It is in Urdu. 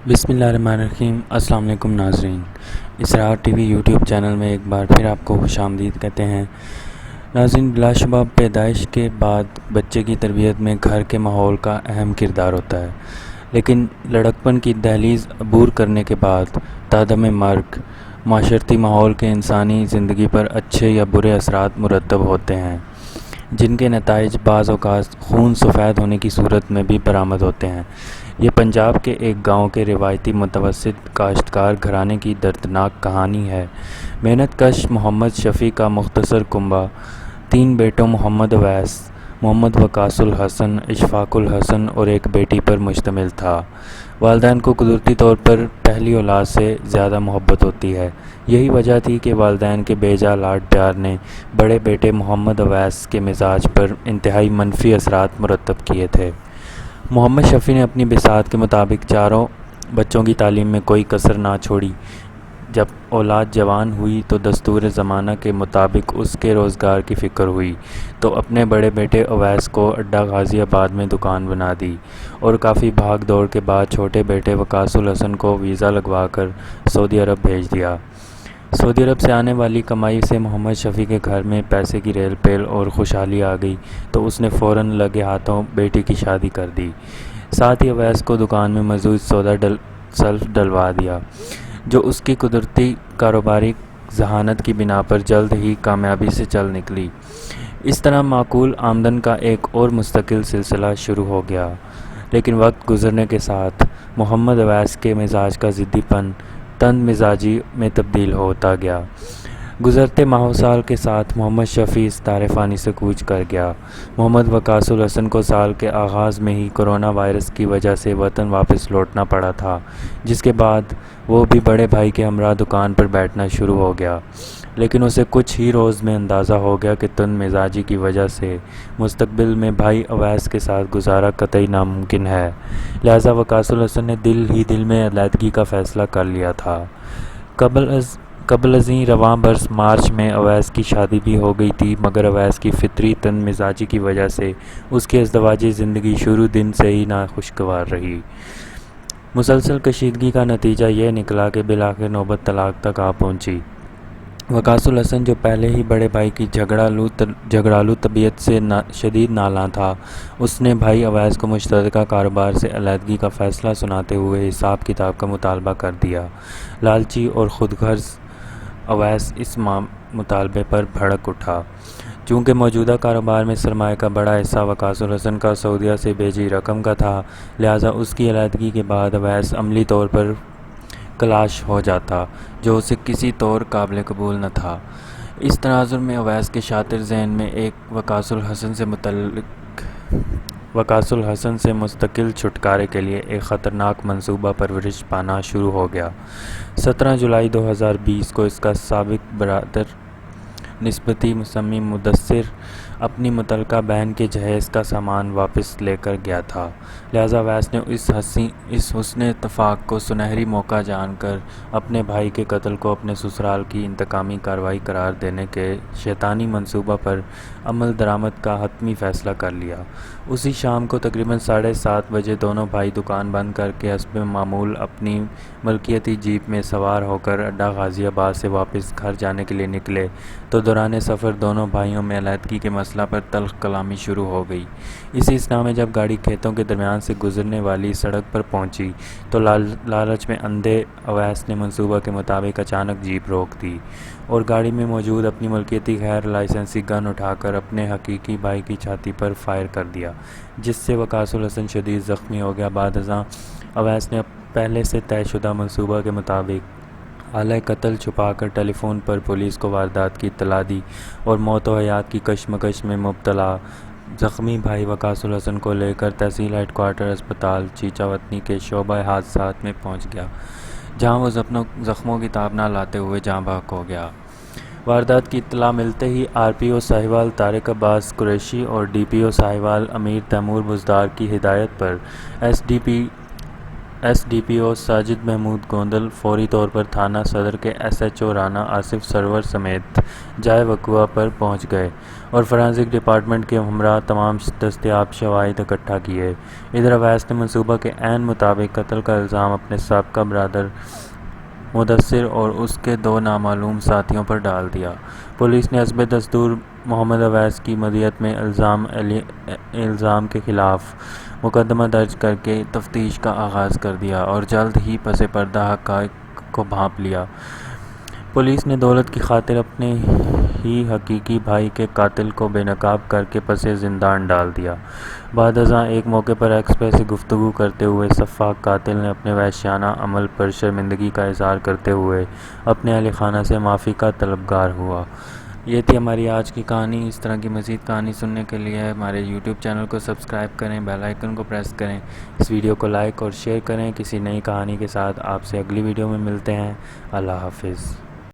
بسم اللہ الرحمن الرحیم۔ السلام علیکم ناظرین، اسرار ٹی وی یوٹیوب چینل میں ایک بار پھر آپ کو خوش آمدید کہتے ہیں۔ ناظرین، بلا شبہ پیدائش کے بعد بچے کی تربیت میں گھر کے ماحول کا اہم کردار ہوتا ہے، لیکن لڑکپن کی دہلیز عبور کرنے کے بعد تادم مرگ معاشرتی ماحول کے انسانی زندگی پر اچھے یا برے اثرات مرتب ہوتے ہیں، جن کے نتائج بعض اوقات خون سفید ہونے کی صورت میں بھی برآمد ہوتے ہیں۔ یہ پنجاب کے ایک گاؤں کے روایتی متوسط کاشتکار گھرانے کی دردناک کہانی ہے۔ محنت کش محمد شفیع کا مختصر کنبہ 3 بیٹوں محمد اویس، محمد وقاص الحسن، اشفاق الحسن اور ایک بیٹی پر مشتمل تھا۔ والدین کو قدرتی طور پر پہلی اولاد سے زیادہ محبت ہوتی ہے۔ یہی وجہ تھی کہ والدین کے بے جا لاڈ پیار نے بڑے بیٹے محمد اویس کے مزاج پر انتہائی منفی اثرات مرتب کیے تھے۔ محمد شفیع نے اپنی بساط کے مطابق چاروں بچوں کی تعلیم میں کوئی کسر نہ چھوڑی۔ جب اولاد جوان ہوئی تو دستور زمانہ کے مطابق اس کے روزگار کی فکر ہوئی تو اپنے بڑے بیٹے اویس کو اڈہ غازی آباد میں دکان بنا دی اور کافی بھاگ دوڑ کے بعد چھوٹے بیٹے وقاص الحسن کو ویزا لگوا کر سعودی عرب بھیج دیا۔ سعودی عرب سے آنے والی کمائی سے محمد شفیع کے گھر میں پیسے کی ریل پیل اور خوشحالی آ گئی تو اس نے فوراً لگے ہاتھوں بیٹی کی شادی کر دی۔ ساتھ ہی اویس کو دکان میں مزید سودا سلف ڈلوا دیا، جو اس کی قدرتی کاروباری ذہانت کی بنا پر جلد ہی کامیابی سے چل نکلی۔ اس طرح معقول آمدن کا ایک اور مستقل سلسلہ شروع ہو گیا، لیکن وقت گزرنے کے ساتھ محمد اویس کے مزاج کا ضدی پن تند مزاجی میں تبدیل ہوتا گیا۔ گزرتے ماہ و سال کے ساتھ محمد شفیع اس دار فانی سے کوچ کر گیا۔ محمد وقاص الحسن کو سال کے آغاز میں ہی کرونا وائرس کی وجہ سے وطن واپس لوٹنا پڑا تھا، جس کے بعد وہ بھی بڑے بھائی کے ہمراہ دکان پر بیٹھنا شروع ہو گیا، لیکن اسے کچھ ہی روز میں اندازہ ہو گیا کہ تند مزاجی کی وجہ سے مستقبل میں بھائی اویس کے ساتھ گزارا قطعی ناممکن ہے، لہذا وقاص الحسن نے دل میں علیحدگی کا فیصلہ کر لیا تھا۔ قبل ازیں رواں برس مارچ میں اویس کی شادی بھی ہو گئی تھی، مگر اویس کی فطری تند مزاجی کی وجہ سے اس کی ازدواجی زندگی شروع دن سے ہی ناخوشگوار رہی۔ مسلسل کشیدگی کا نتیجہ یہ نکلا کہ بالآخر نوبت طلاق تک آ پہنچی۔ وقاص الحسن، جو پہلے ہی بڑے بھائی کی جھگڑالو طبیعت سے شدید نالاں تھا، اس نے بھائی اویس کو مشترکہ کاروبار سے علیحدگی کا فیصلہ سناتے ہوئے حساب کتاب کا مطالبہ کر دیا۔ لالچی اور خود غرض اویس اس مطالبے پر بھڑک اٹھا۔ چونکہ موجودہ کاروبار میں سرمایہ کا بڑا حصہ وقاص الحسن کا سعودیہ سے بھیجی رقم کا تھا، لہذا اس کی علیحدگی کے بعد اویس عملی طور پر کلاش ہو جاتا، جو اسے کسی طور قابل قبول نہ تھا۔ اس تناظر میں اویس کے شاطر ذہن میں ایک وقاص الحسن سے مستقل چھٹکارے کے لیے ایک خطرناک منصوبہ پرورش پانا شروع ہو گیا۔ 17 جولائی 2020 کو اس کا سابق برادر نسبتی مسمی مدثر اپنی متعلقہ بہن کے جہیز کا سامان واپس لے کر گیا تھا، لہذا اویس نے اس حسن اتفاق کو سنہری موقع جان کر اپنے بھائی کے قتل کو اپنے سسرال کی انتقامی کارروائی قرار دینے کے شیطانی منصوبہ پر عمل درآمد کا حتمی فیصلہ کر لیا۔ اسی شام کو تقریباً 7:30 بجے دونوں بھائی دکان بند کر کے حسب معمول اپنی ملکیتی جیپ میں سوار ہو کر اڈہ غازی آباد سے واپس گھر جانے کے لیے نکلے تو دوران سفر دونوں بھائیوں میں علیحدگی کے مسئلہ پر تلخ کلامی شروع ہو گئی۔ اسی اثناء میں جب گاڑی کھیتوں کے درمیان سے گزرنے والی سڑک پر پہنچی تو لالچ میں اندھے اویس نے منصوبہ کے مطابق اچانک جیپ روک دی اور گاڑی میں موجود اپنی ملکیتی غیر لائسنسی گن اٹھا کر اپنے حقیقی بھائی کی چھاتی پر فائر کر دیا، جس سے وقاص الحسن شدید زخمی ہو گیا۔ بعد ازاں اویس نے پہلے سے طے شدہ منصوبہ کے مطابق آلہ قتل چھپا کر ٹیلی فون پر پولیس کو واردات کی اطلاع دی اور موت و حیات کی کشمکش میں مبتلا زخمی بھائی وقاص الحسن کو لے کر تحصیل ہیڈ کوارٹر اسپتال چیچا وطنی کے شعبہ حادثات میں پہنچ گیا، جہاں وہ زخموں کی تاب نہ لاتے ہوئے جاں بحق ہو گیا۔ واردات کی اطلاع ملتے ہی R P O Sahiwal Tariq Abbas Qureshi اور D P O Sahiwal Amir Taimur Buzdar کی ہدایت پر S D P S D P O Sajid Mahmood Gondal فوری طور پر تھانہ صدر کے S H O Rana Asif Sarwar سمیت جائے وقوع پر پہنچ گئے اور فرانزک ڈپارٹمنٹ کے ہمراہ تمام دستیاب شواہد اکٹھا کیے۔ ادھر اویس نے منصوبہ کے عین مطابق قتل کا الزام اپنے سابقہ برادر مدثر اور اس کے 2 نامعلوم ساتھیوں پر ڈال دیا۔ پولیس نے حسب دستور محمد اویس کی مدیریت میں الزام کے خلاف مقدمہ درج کرکے تفتیش کا آغاز کر دیا اور جلد ہی پس پردہ حقائق کو بھانپ لیا۔ پولیس نے دولت کی خاطر اپنے ہی حقیقی بھائی کے قاتل کو بے نقاب کرکے پس زندان ڈال دیا۔ بعد ازاں ایک موقع پر ایکس پہ سے گفتگو کرتے ہوئے سفاک قاتل نے اپنے وحشیانہ عمل پر شرمندگی کا اظہار کرتے ہوئے اپنے اہل خانہ سے معافی کا طلبگار ہوا۔ یہ تھی ہماری آج کی کہانی۔ اس طرح کی مزید کہانی سننے کے لیے ہمارے یوٹیوب چینل کو سبسکرائب کریں، بیل آئیکن کو پریس کریں، اس ویڈیو کو لائک اور شیئر کریں۔ کسی نئی کہانی کے ساتھ آپ سے اگلی ویڈیو میں ملتے ہیں۔ اللہ حافظ۔